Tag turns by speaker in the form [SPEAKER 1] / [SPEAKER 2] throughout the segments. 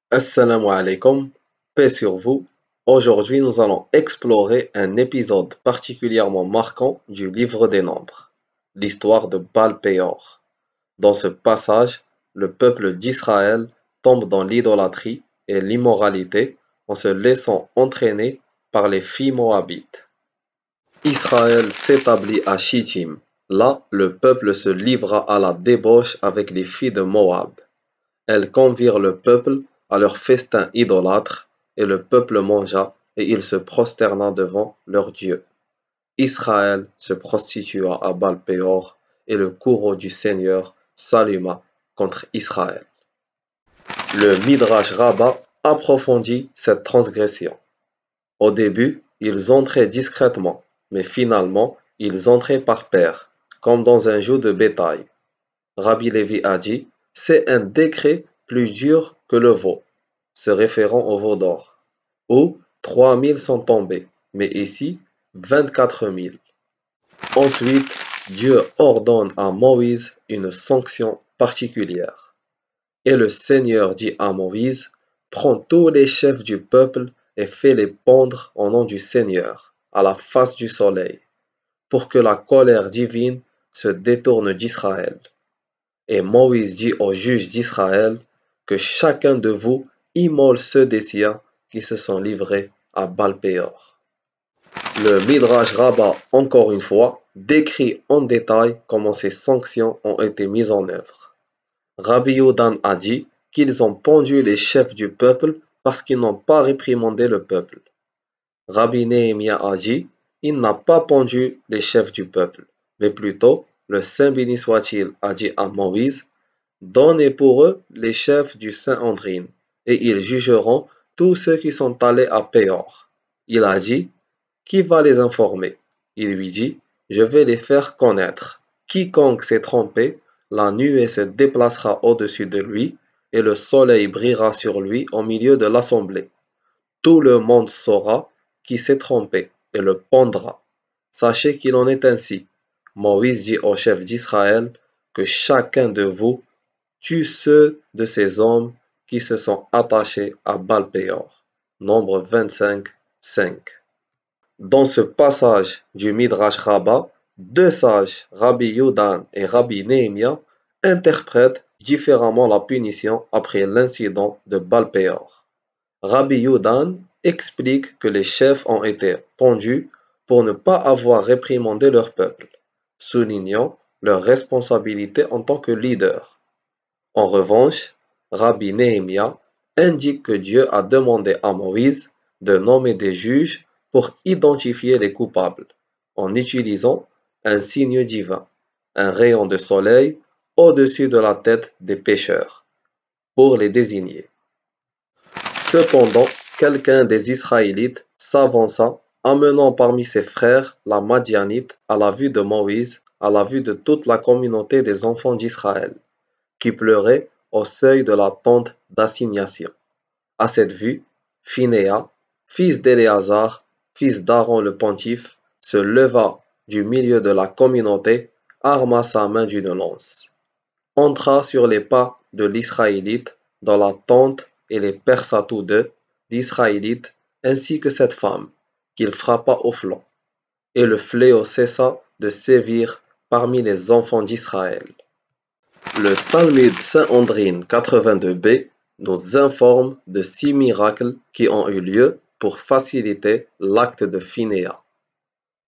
[SPEAKER 1] Assalamu alaikum, paix sur vous. Aujourd'hui, nous allons explorer un épisode particulièrement marquant du livre des Nombres, l'histoire de Baal-Péor. Dans ce passage, le peuple d'Israël tombe dans l'idolâtrie et l'immoralité en se laissant entraîner par les filles moabites. Israël s'établit à Shittim. Là, le peuple se livra à la débauche avec les filles de Moab. Elles convièrent le peuple à leur festin idolâtre, et le peuple mangea, et il se prosterna devant leur Dieu. Israël se prostitua à Baal-Péor, et le courroux du Seigneur s'alluma contre Israël. Le Midrash Rabbah approfondit cette transgression. Au début, ils entraient discrètement, mais finalement, ils entraient par paires, comme dans un joug de bétail. Rabbi Lévi a dit, c'est un décret plus dur que le veau, se référant au veau d'or, où 3000 sont tombés, mais ici 24 000. Ensuite, Dieu ordonne à Moïse une sanction particulière. Et le Seigneur dit à Moïse, prends tous les chefs du peuple et fais-les pendre au nom du Seigneur, à la face du soleil, pour que la colère divine se détourne d'Israël. Et Moïse dit aux juges d'Israël que chacun de vous immole ceux des siens qui se sont livrés à Baal-Péor. Le Midrash Rabbah, encore une fois, décrit en détail comment ces sanctions ont été mises en œuvre. Rabbi Youdan a dit qu'ils ont pendu les chefs du peuple parce qu'ils n'ont pas réprimandé le peuple. Rabbi Nehemia a dit il n'a pas pendu les chefs du peuple, mais plutôt le Saint béni soit-il a dit à Moïse donnez pour eux les chefs du Saint-Andrine, et ils jugeront tous ceux qui sont allés à Péor. Il a dit qui va les informer? Il lui dit je vais les faire connaître. Quiconque s'est trompé, la nuée se déplacera au-dessus de lui, et le soleil brillera sur lui au milieu de l'assemblée. Tout le monde saura qui s'est trompé et le pendra. Sachez qu'il en est ainsi. Moïse dit aux chefs d'Israël que chacun de vous tue ceux de ces hommes qui se sont attachés à Baal-Péor. Nombre 25, 5. Dans ce passage du Midrash Rabbah, deux sages, Rabbi Youdan et Rabbi Nehemia, interprètent différemment la punition après l'incident de Baal-Péor. Rabbi Youdan explique que les chefs ont été pendus pour ne pas avoir réprimandé leur peuple, soulignant leur responsabilité en tant que leader. En revanche, Rabbi Nehemia indique que Dieu a demandé à Moïse de nommer des juges pour identifier les coupables, en utilisant un signe divin, un rayon de soleil au-dessus de la tête des pécheurs, pour les désigner. Cependant, quelqu'un des Israélites s'avança, amenant parmi ses frères la Madianite à la vue de Moïse, à la vue de toute la communauté des enfants d'Israël, qui pleuraient au seuil de la tente d'assignation. À cette vue, Phinehas, fils d'Éléazar, fils d'Aaron le pontife, se leva du milieu de la communauté, arma sa main d'une lance, entra sur les pas de l'Israélite dans la tente et les perça tous deux, l'Israélite ainsi que cette femme, qu'il frappa au flanc. Et le fléau cessa de sévir parmi les enfants d'Israël. Le Talmud Saint-Andrine 82b nous informe de 6 miracles qui ont eu lieu pour faciliter l'acte de Phinehas.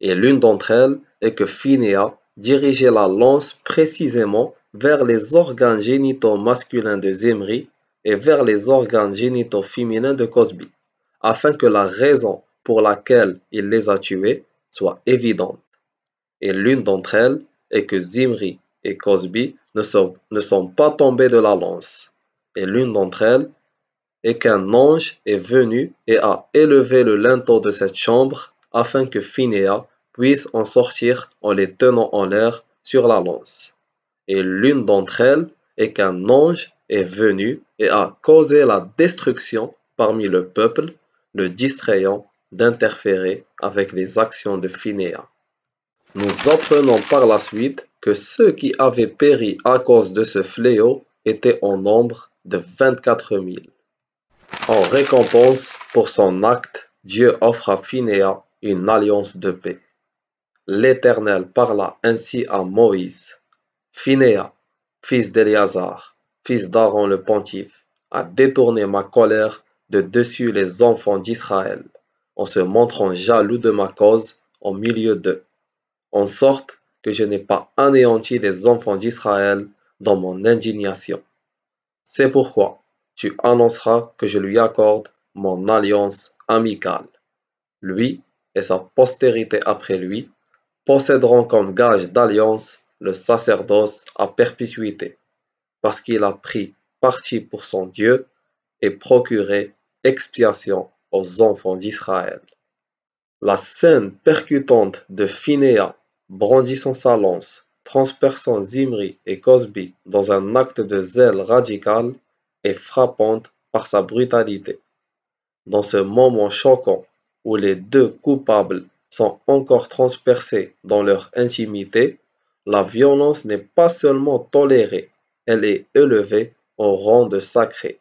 [SPEAKER 1] Et l'une d'entre elles est que Phinehas dirigeait la lance précisément vers les organes génitaux masculins de Zimri et vers les organes génitaux féminins de Cosbi, afin que la raison pour laquelle il les a tués soit évidente. Et l'une d'entre elles est que Zimri et Cosbi ne sont pas tombés de la lance. Et l'une d'entre elles est qu'un ange est venu et a élevé le linteau de cette chambre afin que Phinehas puisse en sortir en les tenant en l'air sur la lance. Et l'une d'entre elles est qu'un ange est venu et a causé la destruction parmi le peuple, le distrayant d'interférer avec les actions de Phinehas. Nous apprenons par la suite que ceux qui avaient péri à cause de ce fléau étaient en nombre de 24 000. En récompense pour son acte, Dieu offre à Phinéas une alliance de paix. L'Éternel parla ainsi à Moïse. Phinéas, fils d'Éléazar, fils d'Aaron le pontife, a détourné ma colère de dessus les enfants d'Israël, en se montrant jaloux de ma cause au milieu d'eux, en sorte que je n'ai pas anéanti les enfants d'Israël dans mon indignation. C'est pourquoi tu annonceras que je lui accorde mon alliance amicale. Lui et sa postérité après lui posséderont comme gage d'alliance le sacerdoce à perpétuité, parce qu'il a pris parti pour son Dieu et procuré expiation aux enfants d'Israël. La scène percutante de Phinéas brandissant sa lance, transperçant Zimri et Cosbi dans un acte de zèle radical est frappante par sa brutalité. Dans ce moment choquant où les deux coupables sont encore transpercés dans leur intimité, la violence n'est pas seulement tolérée, elle est élevée au rang de sacré.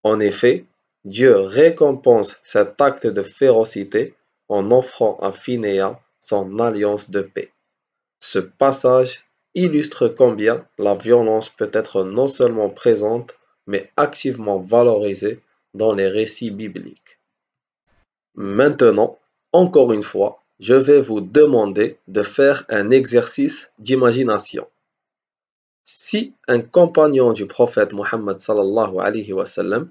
[SPEAKER 1] En effet, Dieu récompense cet acte de férocité en offrant à Phinéas son alliance de paix. Ce passage illustre combien la violence peut être non seulement présente, mais activement valorisée dans les récits bibliques. Maintenant, encore une fois, je vais vous demander de faire un exercice d'imagination. Si un compagnon du prophète Mohammed sallallahu alayhi wa sallam,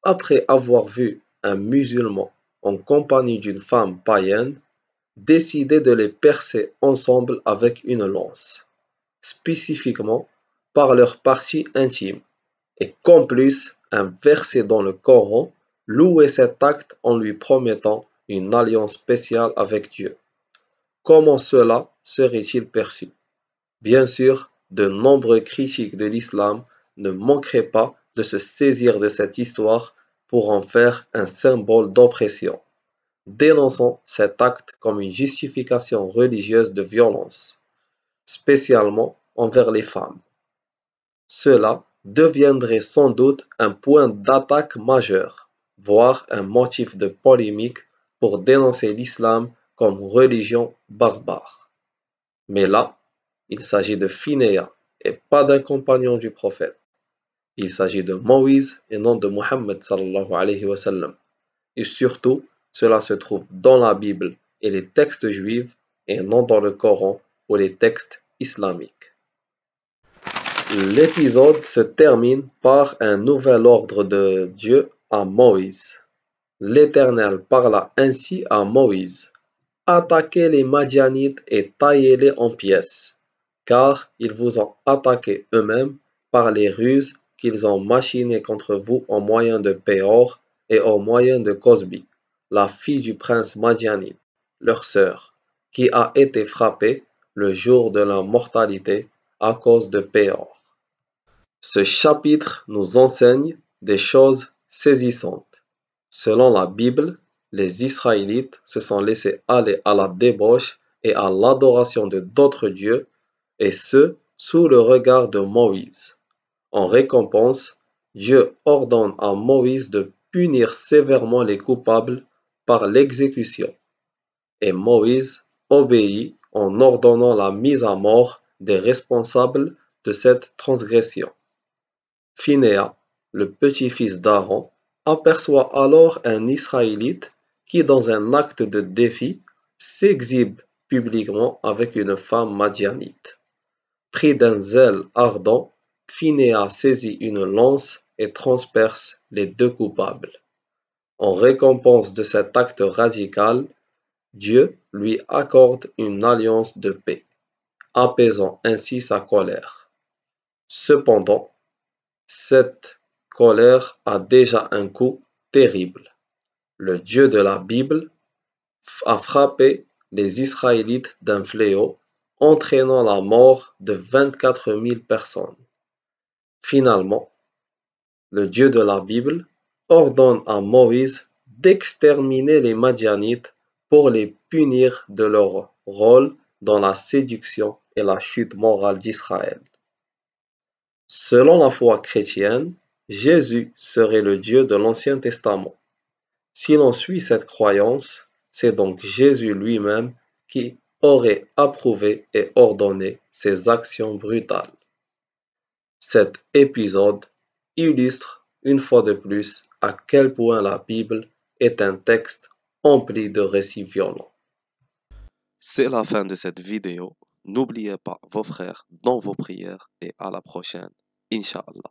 [SPEAKER 1] après avoir vu un musulman en compagnie d'une femme païenne, décidait de les percer ensemble avec une lance, spécifiquement par leur partie intime, et qu'en plus un verset dans le Coran louait cet acte en lui promettant une alliance spéciale avec Dieu. Comment cela serait-il perçu? Bien sûr, de nombreux critiques de l'islam ne manqueraient pas de se saisir de cette histoire pour en faire un symbole d'oppression, dénonçant cet acte comme une justification religieuse de violence, spécialement envers les femmes. Cela deviendrait sans doute un point d'attaque majeur, voire un motif de polémique pour dénoncer l'islam comme religion barbare. Mais là, il s'agit de Phinéas et pas d'un compagnon du prophète. Il s'agit de Moïse et non de Mohammed sallallahu alayhi wa sallam. Et surtout, cela se trouve dans la Bible et les textes juifs et non dans le Coran ou les textes islamiques. L'épisode se termine par un nouvel ordre de Dieu à Moïse. L'Éternel parla ainsi à Moïse. Attaquez les Madianites et taillez-les en pièces, car ils vous ont attaqué eux-mêmes par les ruses qu'ils ont machinées contre vous au moyen de Péor et au moyen de Cosbi, la fille du prince Madianite, leur sœur, qui a été frappée le jour de la mortalité à cause de Péor. Ce chapitre nous enseigne des choses saisissantes. Selon la Bible, les Israélites se sont laissés aller à la débauche et à l'adoration de d'autres dieux, et ce, sous le regard de Moïse. En récompense, Dieu ordonne à Moïse de punir sévèrement les coupables par l'exécution. Et Moïse obéit en ordonnant la mise à mort des responsables de cette transgression. Phinéas, le petit-fils d'Aaron, aperçoit alors un Israélite qui, dans un acte de défi, s'exhibe publiquement avec une femme madianite. Pris d'un zèle ardent, Phinéas saisit une lance et transperce les deux coupables. En récompense de cet acte radical, Dieu lui accorde une alliance de paix, apaisant ainsi sa colère. Cependant, cette colère a déjà un coup terrible. Le Dieu de la Bible a frappé les Israélites d'un fléau, entraînant la mort de 24 000 personnes. Finalement, le Dieu de la Bible ordonne à Moïse d'exterminer les Madianites pour les punir de leur rôle dans la séduction et la chute morale d'Israël. Selon la foi chrétienne, Jésus serait le Dieu de l'Ancien Testament. Si l'on suit cette croyance, c'est donc Jésus lui-même qui aurait approuvé et ordonné ces actions brutales. Cet épisode illustre une fois de plus à quel point la Bible est un texte empli de récits violents.
[SPEAKER 2] C'est la fin de cette vidéo. N'oubliez pas vos frères dans vos prières et à la prochaine. Inch'Allah.